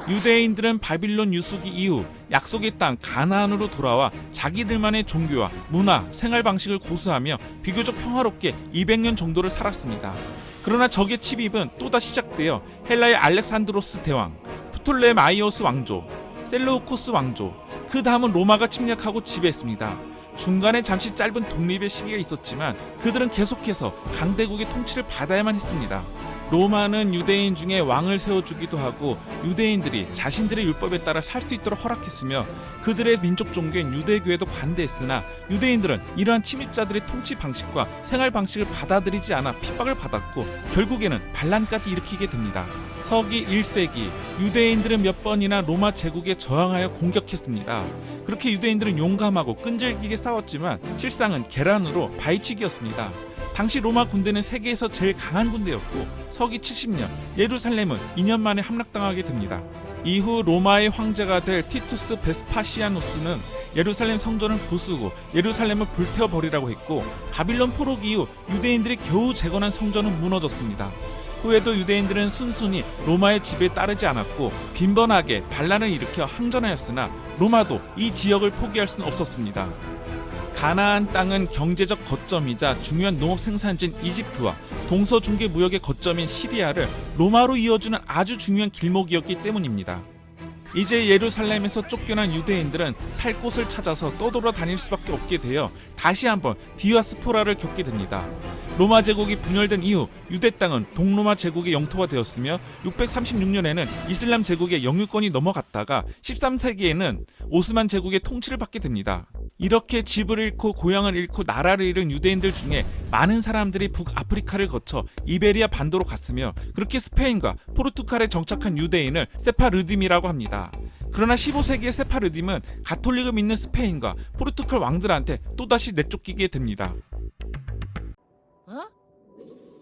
유대인들은 바빌론 유수기 이후 약속의 땅 가나안으로 돌아와 자기들만의 종교와 문화, 생활 방식을 고수하며 비교적 평화롭게 200년 정도를 살았습니다. 그러나 적의 침입은 또다시 시작되어 헬라의 알렉산드로스 대왕, 프톨레마이오스 왕조, 셀루코스 왕조, 그 다음은 로마가 침략하고 지배했습니다. 중간에 잠시 짧은 독립의 시기가 있었지만 그들은 계속해서 강대국의 통치를 받아야만 했습니다. 로마는 유대인 중에 왕을 세워주기도 하고 유대인들이 자신들의 율법에 따라 살 수 있도록 허락했으며 그들의 민족 종교인 유대교에도 관대했으나 유대인들은 이러한 침입자들의 통치 방식과 생활 방식을 받아들이지 않아 핍박을 받았고 결국에는 반란까지 일으키게 됩니다. 서기 1세기 유대인들은 몇 번이나 로마 제국에 저항하여 공격했습니다. 그렇게 유대인들은 용감하고 끈질기게 싸웠지만 실상은 계란으로 바위치기였습니다. 당시 로마 군대는 세계에서 제일 강한 군대였고 서기 70년 예루살렘은 2년 만에 함락당하게 됩니다. 이후 로마의 황제가 될 티투스 베스파시아누스는 예루살렘 성전을 부수고 예루살렘을 불태워버리라고 했고 바빌론 포로 이후 유대인들이 겨우 재건한 성전은 무너졌습니다. 후에도 유대인들은 순순히 로마의 지배에 따르지 않았고 빈번하게 반란을 일으켜 항전하였으나 로마도 이 지역을 포기할 수는 없었습니다. 가나안 땅은 경제적 거점이자 중요한 농업 생산지인 이집트와 동서중계 무역의 거점인 시리아를 로마로 이어주는 아주 중요한 길목이었기 때문입니다. 이제 예루살렘에서 쫓겨난 유대인들은 살 곳을 찾아서 떠돌아 다닐 수밖에 없게 되어 다시 한번 디아스포라를 겪게 됩니다. 로마 제국이 분열된 이후 유대 땅은 동로마 제국의 영토가 되었으며 636년에는 이슬람 제국의 영유권이 넘어갔다가 13세기에는 오스만 제국의 통치를 받게 됩니다. 이렇게 집을 잃고 고향을 잃고 나라를 잃은 유대인들 중에 많은 사람들이 북아프리카를 거쳐 이베리아 반도로 갔으며 그렇게 스페인과 포르투갈에 정착한 유대인을 세파르딤이라고 합니다. 그러나 15세기의 세파르딤은 가톨릭을 믿는 스페인과 포르투갈 왕들한테 또다시 내쫓기게 됩니다.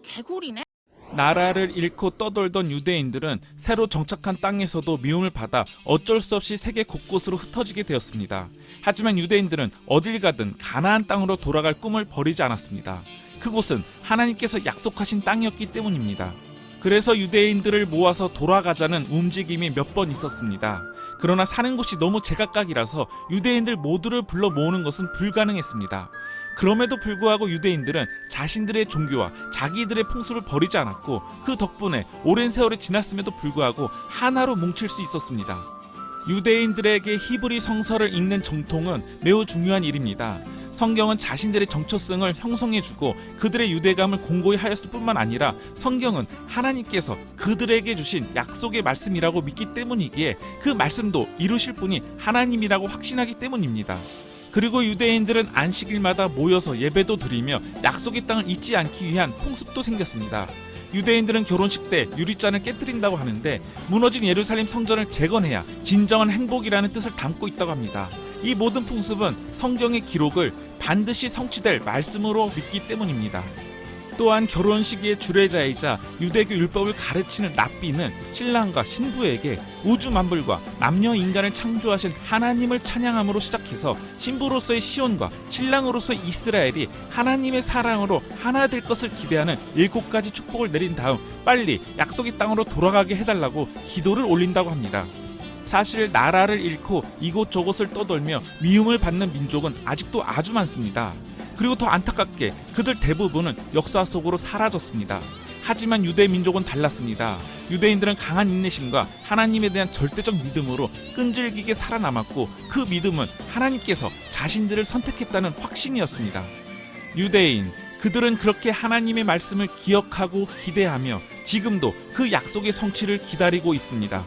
개구리네? 나라를 잃고 떠돌던 유대인들은 새로 정착한 땅에서도 미움을 받아 어쩔 수 없이 세계 곳곳으로 흩어지게 되었습니다. 하지만 유대인들은 어딜 가든 가나안 땅으로 돌아갈 꿈을 버리지 않았습니다. 그곳은 하나님께서 약속하신 땅이었기 때문입니다. 그래서 유대인들을 모아서 돌아가자는 움직임이 몇 번 있었습니다. 그러나 사는 곳이 너무 제각각이라서 유대인들 모두를 불러 모으는 것은 불가능했습니다. 그럼에도 불구하고 유대인들은 자신들의 종교와 자기들의 풍습을 버리지 않았고 그 덕분에 오랜 세월이 지났음에도 불구하고 하나로 뭉칠 수 있었습니다. 유대인들에게 히브리 성서를 읽는 정통은 매우 중요한 일입니다. 성경은 자신들의 정체성을 형성해주고 그들의 유대감을 공고히 하였을 뿐만 아니라 성경은 하나님께서 그들에게 주신 약속의 말씀이라고 믿기 때문이기에 그 말씀도 이루실 분이 하나님이라고 확신하기 때문입니다. 그리고 유대인들은 안식일마다 모여서 예배도 드리며 약속의 땅을 잊지 않기 위한 풍습도 생겼습니다. 유대인들은 결혼식 때 유리잔을 깨뜨린다고 하는데 무너진 예루살렘 성전을 재건해야 진정한 행복이라는 뜻을 담고 있다고 합니다. 이 모든 풍습은 성경의 기록을 반드시 성취될 말씀으로 믿기 때문입니다. 또한 결혼식의 주례자이자 유대교 율법을 가르치는 랍비는 신랑과 신부에게 우주 만물과 남녀 인간을 창조하신 하나님을 찬양함으로 시작해서 신부로서의 시온과 신랑으로서의 이스라엘이 하나님의 사랑으로 하나 될 것을 기대하는 7가지 축복을 내린 다음 빨리 약속의 땅으로 돌아가게 해달라고 기도를 올린다고 합니다. 사실 나라를 잃고 이곳저곳을 떠돌며 미움을 받는 민족은 아직도 아주 많습니다. 그리고 더 안타깝게 그들 대부분은 역사 속으로 사라졌습니다. 하지만 유대 민족은 달랐습니다. 유대인들은 강한 인내심과 하나님에 대한 절대적 믿음으로 끈질기게 살아남았고 그 믿음은 하나님께서 자신들을 선택했다는 확신이었습니다. 유대인, 그들은 그렇게 하나님의 말씀을 기억하고 기대하며 지금도 그 약속의 성취를 기다리고 있습니다.